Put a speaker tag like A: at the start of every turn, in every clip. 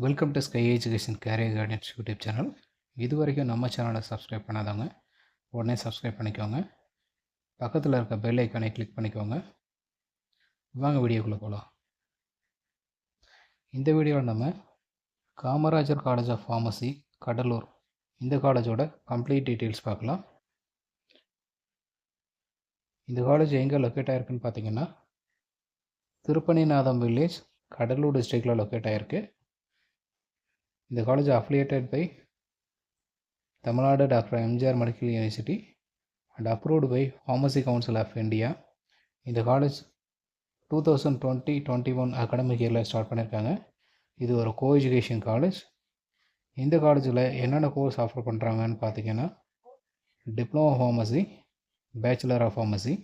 A: Welcome to sky education carrier guidance YouTube channel. இது வரைக்கும் நம்ம சேனலை சப்ஸ்கிரைப் பண்ணாதவங்க உடனே சப்ஸ்கிரைப் பண்ணிக்கோங்க. பக்கத்தில் இருக்க பெல் ஐக்கானை கிளிக் பண்ணிக்கோங்க. வாங்க வீடியோக்குள்ளே போகலாம். இந்த வீடியோவில் நம்ம Kamarajar college of pharmacy Cuddalore இந்த காலேஜோட கம்ப்ளீட் டீட்டெயில்ஸ் பார்க்கலாம். இந்த காலேஜ் எங்கே லொக்கேட் ஆகிருக்குன்னு பார்த்தீங்கன்னா திருப்பணிநாதம் வில்லேஜ், கடலூர் டிஸ்ட்ரிக்டில் லொக்கேட் ஆகிருக்கு. இந்த college affiliated by Tamil Nadu doctor MGR medical university and approved by Pharmacy Council of India. இந்த காலேஜ் 2020-21 அகாடமிக் இயரில் ஸ்டார்ட் பண்ணியிருக்காங்க. இது ஒரு கோ எஜுகேஷன் காலேஜ். இந்த காலேஜில் என்னென்ன கோர்ஸ் ஆஃபர் பண்ணுறாங்கன்னு பார்த்தீங்கன்னா diploma pharmacy, bachelor of pharmacy.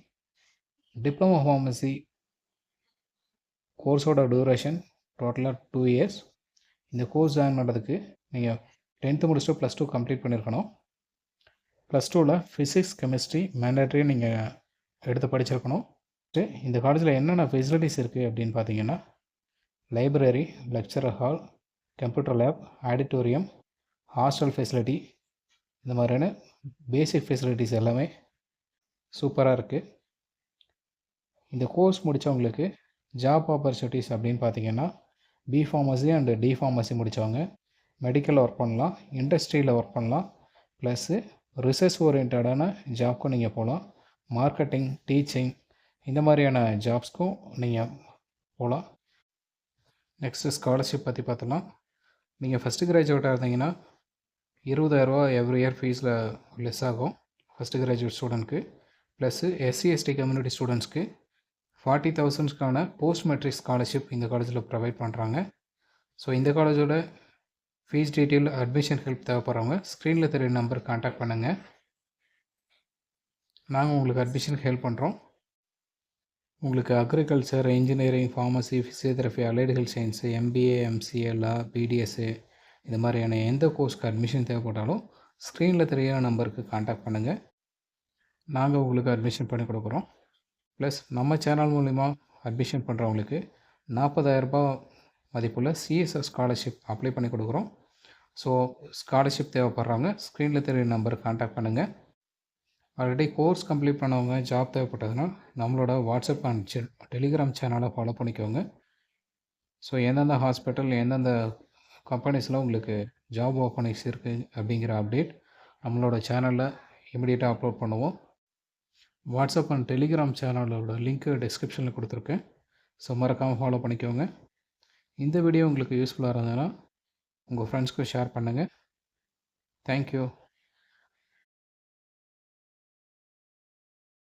A: Diploma pharmacy கோர்ஸோட டியூரேஷன் டோட்டலாக 2 years. இந்த கோர்ஸ் ஜாயின் பண்ணுறதுக்கு நீங்கள் 10th முடிச்சுட்டு +2 கம்ப்ளீட் பண்ணியிருக்கணும். +2ல் ஃபிசிக்ஸ், கெமிஸ்ட்ரி மேண்டேட்ரி நீங்கள் எடுத்து படிச்சிருக்கணும். இந்த காலேஜில் என்னென்ன ஃபெசிலிட்டிஸ் இருக்குது அப்படின்னு பார்த்தீங்கன்னா library, lecturer hall, computer lab, auditorium, hostel facility, இந்த மாதிரியான பேசிக் ஃபெசிலிட்டிஸ் எல்லாமே சூப்பராக இருக்குது. இந்த கோர்ஸ் முடித்தவங்களுக்கு ஜாப் ஆப்பர்ச்சுனிட்டிஸ் அப்படின்னு பார்த்தீங்கன்னா B pharmacy and D pharmacy முடித்தவங்க மெடிக்கல் ஒர்க் பண்ணலாம், இண்டஸ்ட்ரியில் ஒர்க் பண்ணலாம், ப்ளஸ்ஸு ரிசர்ச் ஓரியன்டான ஜாப்க்கும் நீங்கள் போகலாம். மார்க்கெட்டிங், டீச்சிங் இந்த மாதிரியான ஜாப்ஸ்க்கும் நீங்கள் போகலாம். நெக்ஸ்ட்டு ஸ்காலர்ஷிப் பற்றி பார்த்தலாம். நீங்கள் ஃபஸ்ட்டு கிராஜுவேட்டாக இருந்தீங்கன்னா 20,000 எவ்ரி இயர் ஃபீஸில் லெஸ் ஆகும் ஃபஸ்ட்டு கிராஜுவேட் ஸ்டூடெண்ட்க்கு. ப்ளஸ்ஸு SC/ST கம்யூனிட்டி ஸ்டூடெண்ட்ஸ்க்கு 40,000க்கான போஸ்ட் மெட்ரிக் ஸ்காலர்ஷிப் இந்த காலேஜில் ப்ரொவைட் பண்ணுறாங்க. ஸோ இந்த காலேஜோட ஃபீஸ் டீட்டெயில், அட்மிஷன் ஹெல்ப் தேவைப்படுறவங்க ஸ்க்ரீனில் தெரிய நம்பர் கான்டாக்ட் பண்ணுங்கள். நாங்கள் உங்களுக்கு அட்மிஷனுக்கு ஹெல்ப் பண்ணுறோம். உங்களுக்கு agriculture, engineering, pharmacy, physiotherapy, allied health science, MBA, MCA, லா, BDSஸு இது மாதிரியான எந்த கோர்ஸ்க்கு அட்மிஷன் தேவைப்பட்டாலும் ஸ்க்ரீனில் தெரிய நம்பருக்கு கான்டாக்ட் பண்ணுங்கள். நாங்கள் உங்களுக்கு அட்மிஷன் பண்ணி கொடுக்குறோம். ப்ளஸ் நம்ம சேனல் மூலிமா அட்மிஷன் பண்ணுறவங்களுக்கு 40,000 மதிப்புள்ள CSR ஸ்காலர்ஷிப் அப்ளை பண்ணி கொடுக்குறோம். ஸோ ஸ்காலர்ஷிப் தேவைப்படுறவங்க ஸ்க்ரீனில் தெரிய நம்பருக்கு கான்டாக்ட் பண்ணுங்கள். ஆல்ரெடி கோர்ஸ் கம்ப்ளீட் பண்ணவங்க ஜாப் தேவைப்பட்டதுன்னா நம்மளோட வாட்ஸ்அப் அண்ட் டெலிகிராம் சேனலை ஃபாலோ பண்ணிக்கோங்க. ஸோ எந்தெந்த ஹாஸ்பிட்டல், எந்தெந்த கம்பெனிஸில் உங்களுக்கு ஜாப் ஓப்பனிங்ஸ் இருக்குது அப்படிங்கிற அப்டேட் நம்மளோட சேனலில் இமிடியேட்டாக அப்லோட் பண்ணுவோம். வாட்ஸ்அப் அண்ட் டெலிகிராம் சேனலோட லிங்க்கு டிஸ்கிரிப்ஷனில் கொடுத்துருக்கேன். ஸோ மறக்காமல் ஃபாலோ பண்ணிக்கோங்க. இந்த வீடியோ உங்களுக்கு யூஸ்ஃபுல்லாக இருந்ததுன்னா உங்கள் ஃப்ரெண்ட்ஸ்க்கு ஷேர் பண்ணுங்கள். தேங்க்யூ.